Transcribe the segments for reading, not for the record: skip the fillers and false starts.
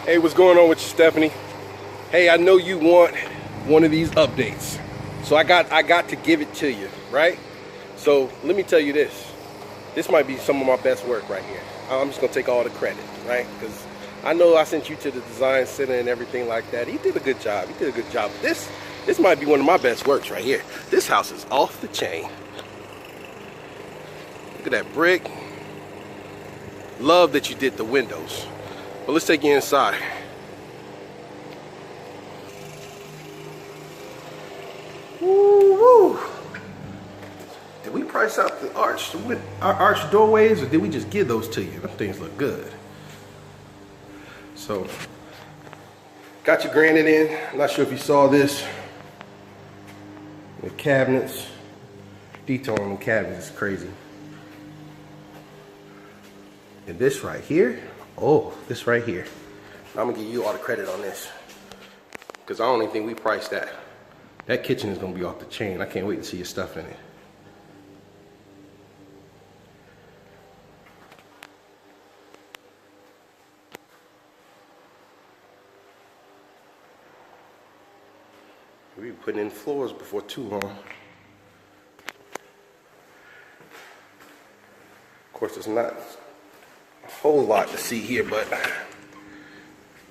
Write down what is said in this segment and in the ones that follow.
Hey, what's going on with you, Stephanie? Hey, I know you want one of these updates, so I got to give it to you, right? So let me tell you this. This might be some of my best work right here. I'm just gonna take all the credit, right? Because I know I sent you to the design center and everything like that. He did a good job. He did a good job. This might be one of my best works right here. This house is off the chain. Look at that brick. Love that you did the windows. But let's take you inside. Woo-woo. Did we price out the arch doorways, or did we just give those to you? Those things look good. So, got your granite in. I'm not sure if you saw this. The cabinets. Detail on the cabinets is crazy. And this right here, oh, this right here. I'm gonna give you all the credit on this, because I don't even think we priced that. That kitchen is gonna be off the chain. I can't wait to see your stuff in it. We'll be putting in floors before too long. Of course, there's not a whole lot to see here, but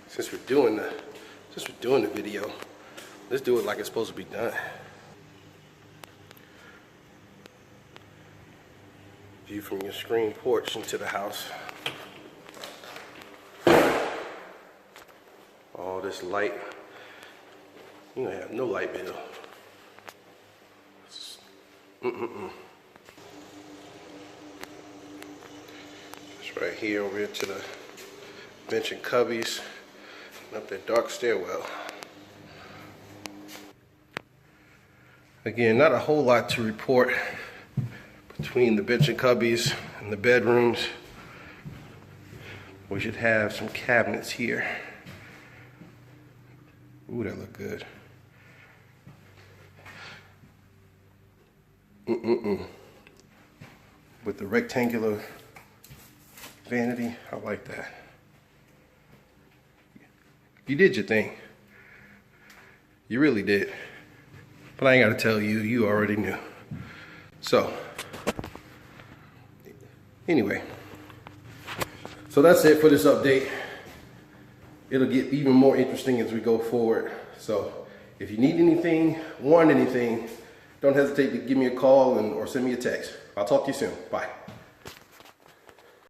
since we're doing the video, let's do it like it's supposed to be done. View from your screen porch into the house. All this light. You don't have no light bill. It's right here over here to the bench and cubbies. And up that dark stairwell. Again, not a whole lot to report between the bench and cubbies and the bedrooms. We should have some cabinets here. Ooh, that look good. With the rectangular vanity, I like that. You did your thing. You really did. But I ain't gotta tell you, you already knew. So, anyway. So that's it for this update. It'll get even more interesting as we go forward. So, if you need anything, want anything, don't hesitate to give me a call or send me a text. I'll talk to you soon. Bye.